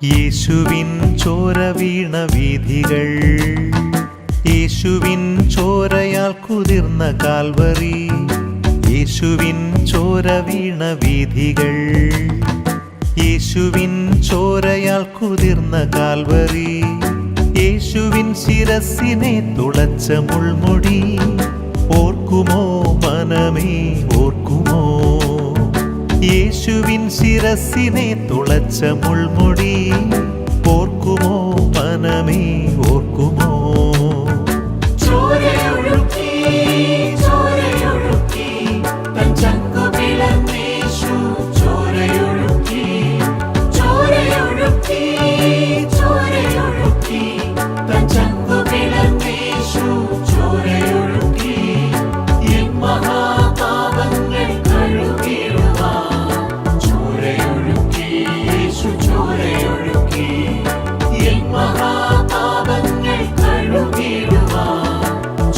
യേശുവിൻ ചോര വീണ വീഥികൾ, യേശുവിൻ ചോരയാൽ കുതിർന്ന കാൽവറി. യേശുവിൻ ചോര വീണ വീഥികൾ, യേശുവിൻ ചോരയാൽ കുതിർന്ന കാൽവറി. യേശുവിൻ ശിരസിനെ തുളച്ച മുൾമുടി ഓർക്കുമോ മനമേ, ഓർക്കുമോ? യേശുവിൻ ശിരസിനെ തുളച്ച മുൾമുടി ഓർക്കുമോ മനമേ, ഓർക്കുമോ? ചോരയൊഴുക്കി ചോരയൊഴുക്കി തൻ ചങ്കു പിളർന്നേശു, ചോരയൊഴുക്കി ചോരയൊഴുക്കി ചോരയൊഴുക്കി തൻ ചങ്കു പിളർന്നേശു, ചോരയൊഴുക്കി എൻ മഹാപാപങ്ങൾ കഴുകിടുവാൻ ചോരയൊഴുക്കി യേശു, ചോരയൊഴുക്കി എൻ മഹാപാപങ്ങൾ കഴുകിടുവാൻ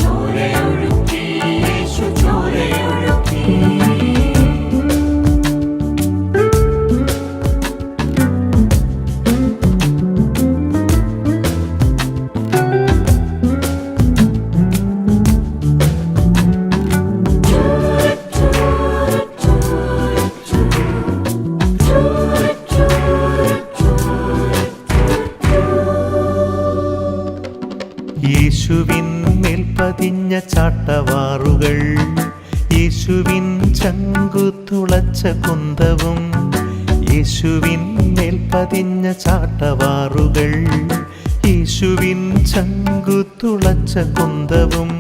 ചോരയൊഴുക്കി യേശു, ചോരയൊഴുക്കി. യേശുവിൻ മേൽ പതിഞ്ഞ ചാട്ടവാറുകൾ, യേശുവിൻ ചങ്കു തുളച്ച കുന്തവും. യേശുവിൻ മേൽ പതിഞ്ഞ ചാട്ടവാറുകൾ, യേശുവിൻ ചങ്കു തുളച്ച കുന്തവും.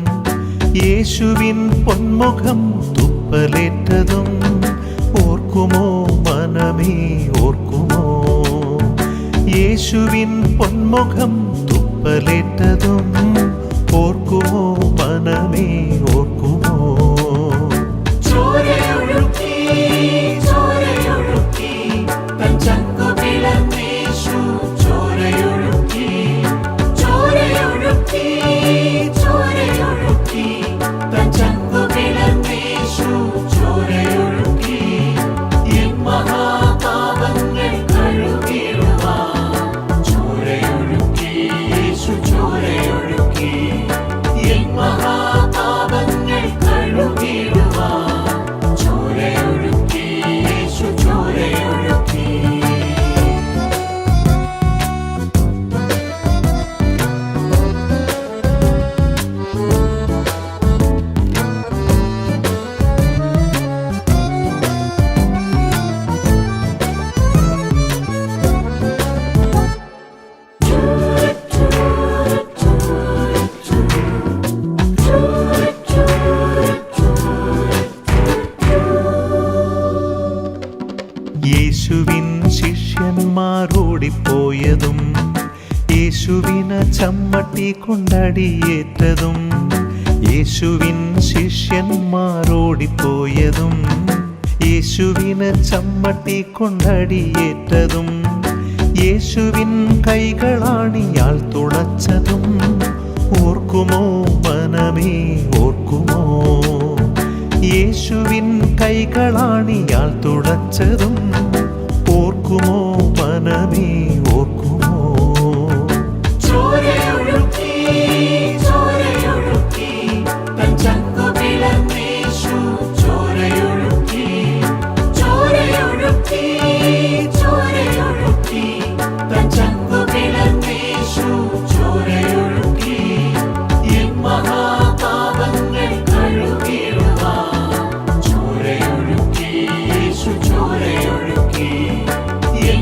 യേശുവിൻ പൊന്മുഖം തുപ്പലേറ്റതും ഓർക്കുമോ മനമേ, ഓർക്കുമോ? യേശുവിൻ പൊന്മുഖം തുപ്പലേറ്റതും ഓർക്കുമോ മനമേ, ഓർക്കുമോ? ചോരയൊഴുക്കി ചോരയൊഴുക്കി തൻ ചങ്കു പിളർന്നേശു, ചോരയൊഴുക്കി ചോരയൊഴുക്കി ചോരയൊഴുക്കി തൻ ചങ്കു പിളർന്നേശു, ചോരയൊഴുക്കി എൻ മഹാപാപങ്ങൾ കഴുകിടുവാൻ ചോരയൊഴുക്കി യേശു, ചോരയൊഴുക്കി എൻ മഹാപാപങ്ങൾ കഴുകിടുവാൻ ചോരയൊഴുക്കി യേശു, ചോരയൊഴുക്കി. യേശുവിൻ ശിഷ്യന്മാരോടിപ്പോയതും, യേശുവിന് ചമ്മട്ടി കൊണ്ടടിയേറ്റതും. യേശുവിൻ ശിഷ്യന്മാരോടിപ്പോയതും, യേശുവിന് ചമ്മട്ടി കൊണ്ടടിയേറ്റതും. യേശുവിൻ കൈകളാണിയാൽ തുളച്ചതും ഓർക്കുമോ മനമേ, ഓർക്കുമോ? യേശുവിൻ കൈകളാണിയാൽ തുളച്ചതും ഓർക്കുമോ മനമേ, ഓർക്കുമോ? ചോരയൊഴുക്കി ചോരയൊഴുക്കി തൻ ചങ്കു പിളർന്നേശു, ചോരയൊഴുക്കി ചോരയൊഴുക്കി ചോരയൊഴുക്കി തൻ ചങ്കു പിളർന്നേശു, ചോരയൊഴുക്കി എൻ മഹാപാപങ്ങൾ കഴുകിടുവാൻ ചോരയൊഴുക്കി യേശു, ചോരയൊഴുക്കി എൻ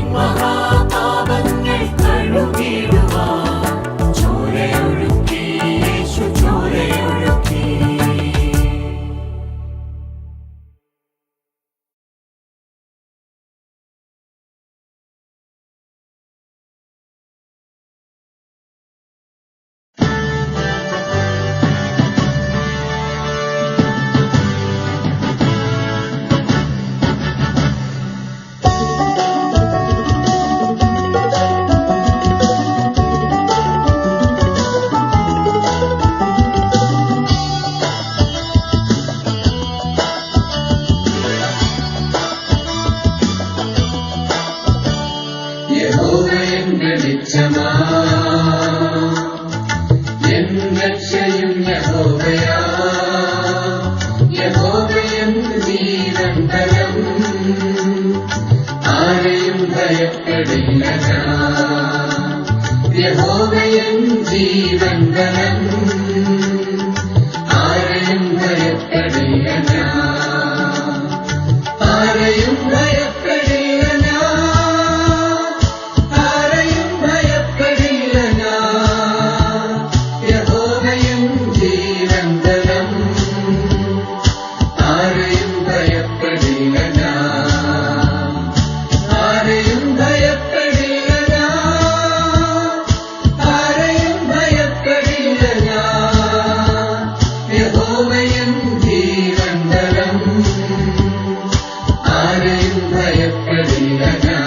ഭയപ്പെടില്ല ഞാൻ. യഹോവയൻ ജീവൻ ബലം, ആരെയും ഭയപ്പെടില്ല ഞാൻ. ആരെയും ഭയപ്പെടില്ല ഞാൻ. ആരെയും ഭയപ്പെടില്ല ഞാൻ. യഹോവയൻ ജീവൻ ബലം, ആരെയും ഭയപ്പെടില്ല ഞാൻ. ആരെയും ഭയപ്പെടില്ല ഞാൻ. ആരെയും ഭയപ്പെടില്ല ഞാൻ. യഹോവയൻ ജീവൻ ബലം, ആരെയും ഭയപ്പെടില്ല ഞാൻ.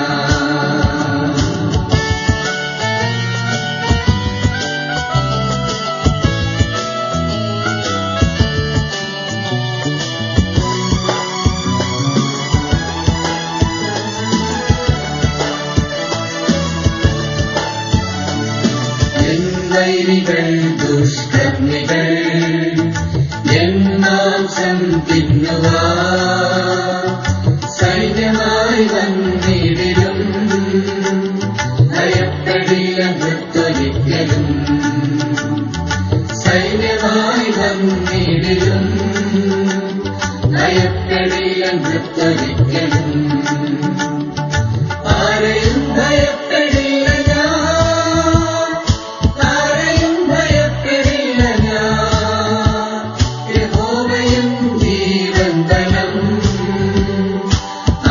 എൻ വൈരികൾ ദുഷ്കർമ്മികൾ എൻ മാംസം തിന്നുവാൻ സൈന്യമായി വന്നിടിലും ഭയപ്പെടില്ല മൃത്യൊരിക്കലും. സൈന്യമായി വന്നിടിലും ഭയപ്പെടില്ല മൃത്യൊരിക്കലും. ആരെയും ഭയപ്പെടില്ല ഞാൻ. ആരെയും ഭയപ്പെടില്ല ഞാൻ. യഹോവയൻ ജീവൻ ബലം,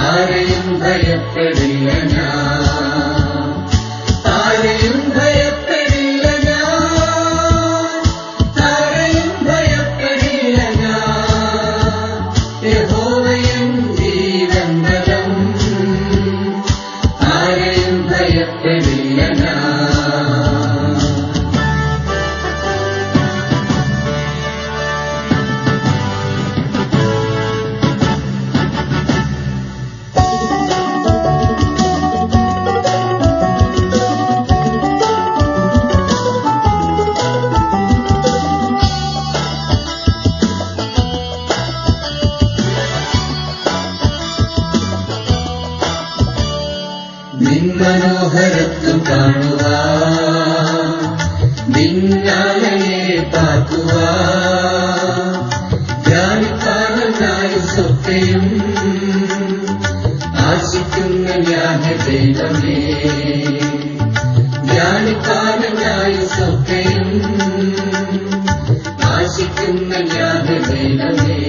ആരെയും ഭയപ്പെടില്ല ഞാൻ. ആരെയും ഭയപ്പെടില്ല ഞാൻ. ആരെയും ഭയപ്പെടില്ല ഞാൻ. യഹോവയൻ ജീവൻ ബലം, ആരെയും ഭയപ്പെടില്ല ഞാൻ. നിൻ മനോഹരത്വം കാണുവാൻ, നിന്നാലയെ പാർക്കുവാൻ, ധ്യാനിപ്പാനായി സ്വത്തെയും ആശിക്കുന്ന ജ്ഞാന ദൈവമേ. ധ്യാനിപ്പാനായി സ്വത്തെയും ആശിക്കുന്ന ജ്ഞാന ദൈവമേ.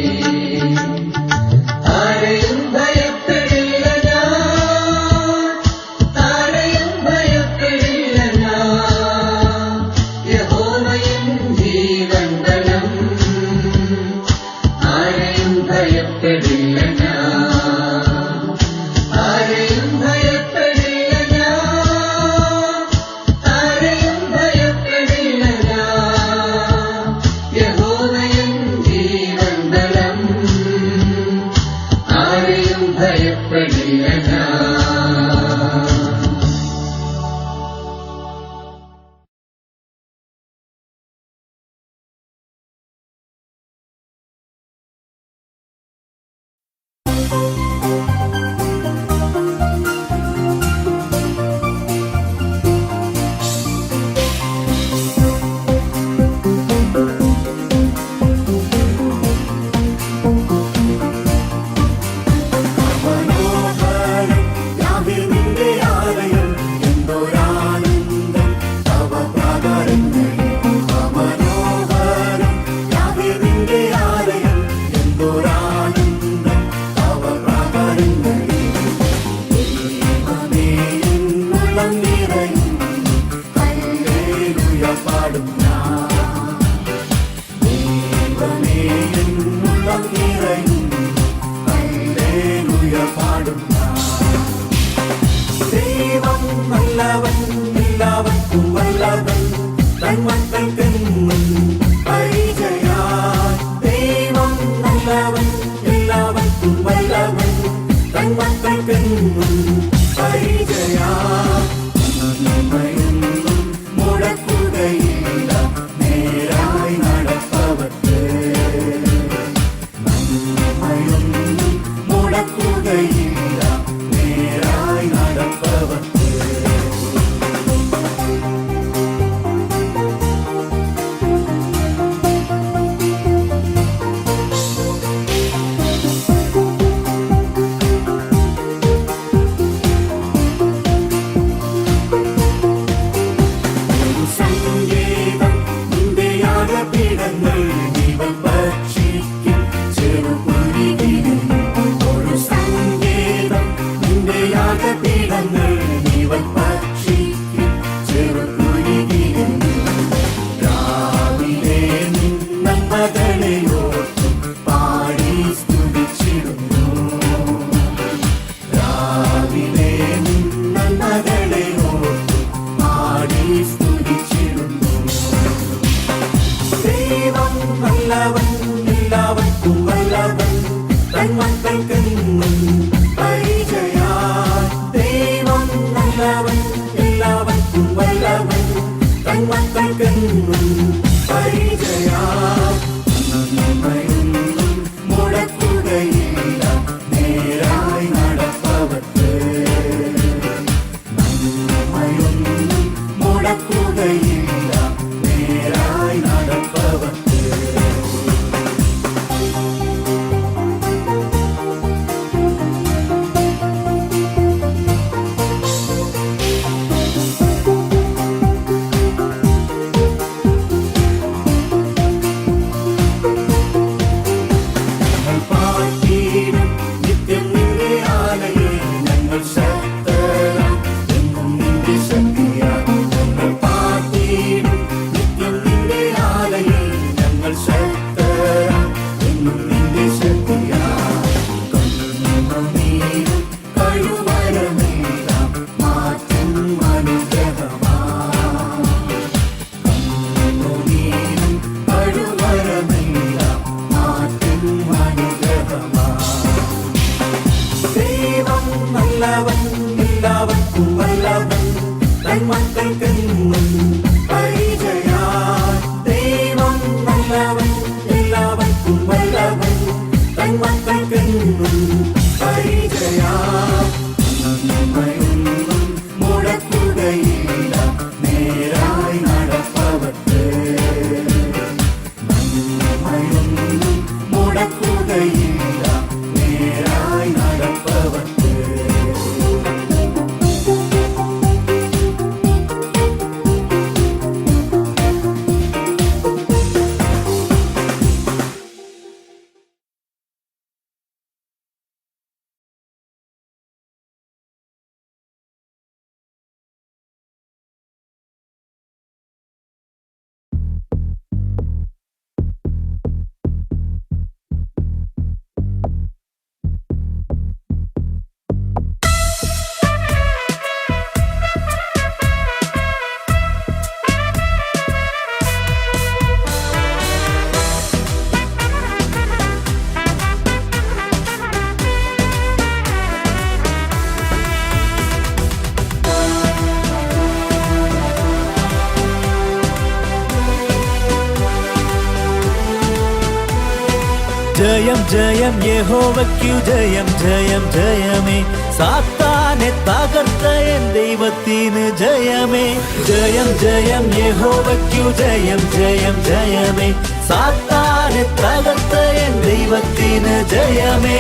ആരെയും ഭയപ്പെടില്ല ഞാൻ. ആരെയും ഭയപ്പെടില്ല ഞാൻ. യഹോവയൻ ജീവൻ ബലം, ആരെയും ഭയപ്പെടില്ല ഞാൻ. ആരെയും ഭയപ്പെടില്ല ഞാൻ. ആരെയും ഭയപ്പെടില്ല ഞാൻ. യഹോവയൻ ജീവൻ ബലം, ആരെയും ഭയപ്പെടില്ല ഞാൻ. ദൈവം നല്ലവൻ, എല്ലാവർക്കും വല്ലവൻ, തന്മക്കൾക്കെന്നും പരിചയാൻ. ദൈവം നല്ലവൻ, എല്ലാവർക്കും വല്ലവൻ, തന്മക്കൾക്കെന്നും പരിചയാൻ. നന്മയൊന്നും മുടക്കുകയില്ല നേരായി നടപ്പവർക്ക്. തന്മക്കൾക്കെന്നും പരിചയാൽ ദൈവം നല്ലവൻ എല്ലാവർക്കും വല്ലവൻ തന്മക്കൾക്കെന്നും പരിചയാൽ നന്മയൊന്നും മുടക്കുകയില്ല നേരായി നടപ്പവർക്ക് നന്മയൊന്നും മുടക്കുകയില്ല നേരായി നടപ്പവർക്ക് ജയം ജയം യഹോവയ്ക്കു ജയം ജയം ജയമേ സാത്താനെ തകർത്ത എൻ ദൈവത്തിന് ജയമേ ജയം ജയം യഹോവയ്ക്കു ജയം ജയം ജയമേ സാത്താനെ തകർത്ത എൻ ദൈവത്തിന് ജയമേ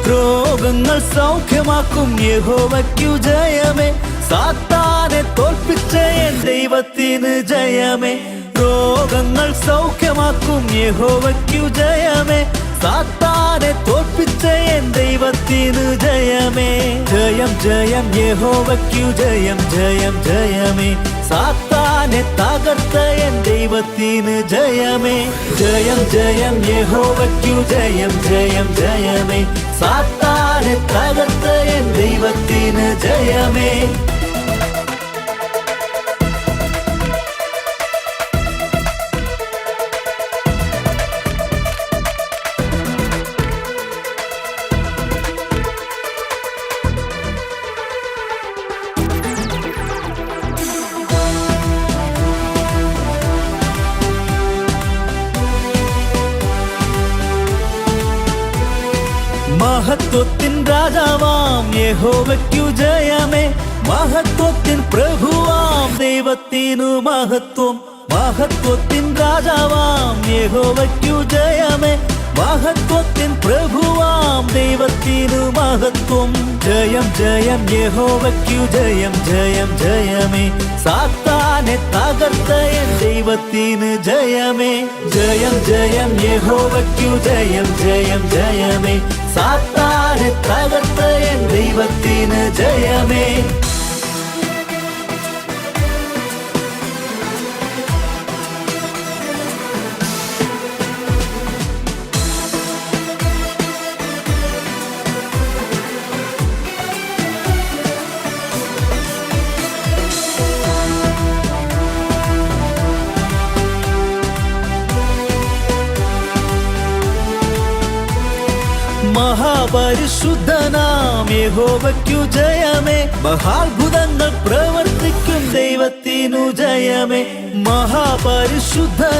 രോഗങ്ങൾ സൗഖ്യമാക്കും യഹോവയ്ക്കു ജയമേ സാത്താനെ തോൽപ്പിച്ച എൻ ദൈവത്തിന് ജയമേ രോഗങ്ങൾ സൗഖ്യമാക്കും യഹോവയ്ക്കു ജയമേ സാത്താനെ തോൽപ്പിച്ച എൻ ദൈവത്തിന് ജയമേ ജയം ജയം യഹോവയ്ക്കു ജയം ജയം ജയമേ സാത്താനെ തകർത്ത എൻ ദൈവത്തിന് ജയമേ ജയം ജയം യഹോവയ്ക്കു ജയം ജയം ജയമേ സാത്താനെ തകർത്ത എൻ ദൈവത്തിന് ജയമേ മഹത്വത്തിൻ രാജാവാം യഹോവയ്ക്കു ജയമേ മഹത്വത്തിൻ പ്രഭുവാം ദൈവത്തിനു മഹത്വം മഹത്വത്തിൻ രാജാവാം യഹോവയ്ക്കു ജയമേ മഹത്വത്തിൻ പ്രഭുവാം ദൈവത്തിനു മഹത്വം ജയം ജയം യഹോവയ്ക്കു ജയം ജയം ജയമേ സാത്താനെ തകർത്ത എൻ ദൈവത്തിന് ജയമേ ജയം ജയം യഹോവയ്ക്കു ജയം ജയം ജയമേ സാത്താനെ തകർത്ത എൻ ദൈവത്തിന് ജയമേ മഹാപരിശുദ്ധനാം യഹോവയ്ക്കു ജയമേ മഹാത്ഭുതങ്ങൾ പ്രവർത്തിക്കും ദൈവത്തിനു ജയമേ മഹാപരിശുദ്ധനാം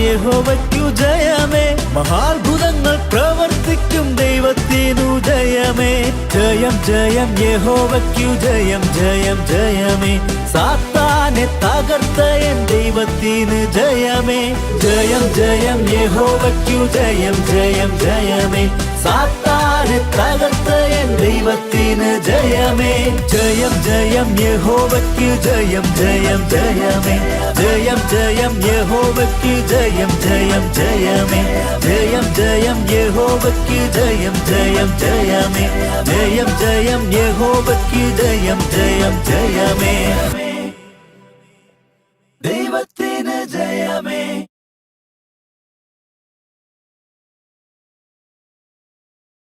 യഹോവയ്ക്കു ജയമേ മഹാത്ഭുതങ്ങൾ പ്രവർത്തിക്കും ദൈവത്തിനു ജയമേ ജയം ജയം യഹോവയ്ക്കു ജയം ജയം ജയമേ സാത്താനെ തകർത്ത എൻ ദൈവത്തിന് ജയമേ ജയം ജയം യഹോവയ്ക്കു ജയം ജയം ജയമേ സാത്താനെ തകർത്ത എൻ ദൈവത്തിന് ജയമേ ജയം ജയം യഹോവയ്ക്കു ജയം ജയം ജയമേ ജയം ജയം യഹോവയ്ക്കു ജയം ജയം ജയമേ ജയം ജയം യഹോവയ്ക്കു ജയം ജയം ജയമേ ജയം ജയം യഹോവയ്ക്കു ജയം ജയം ജയമേ ദൈവത്തെ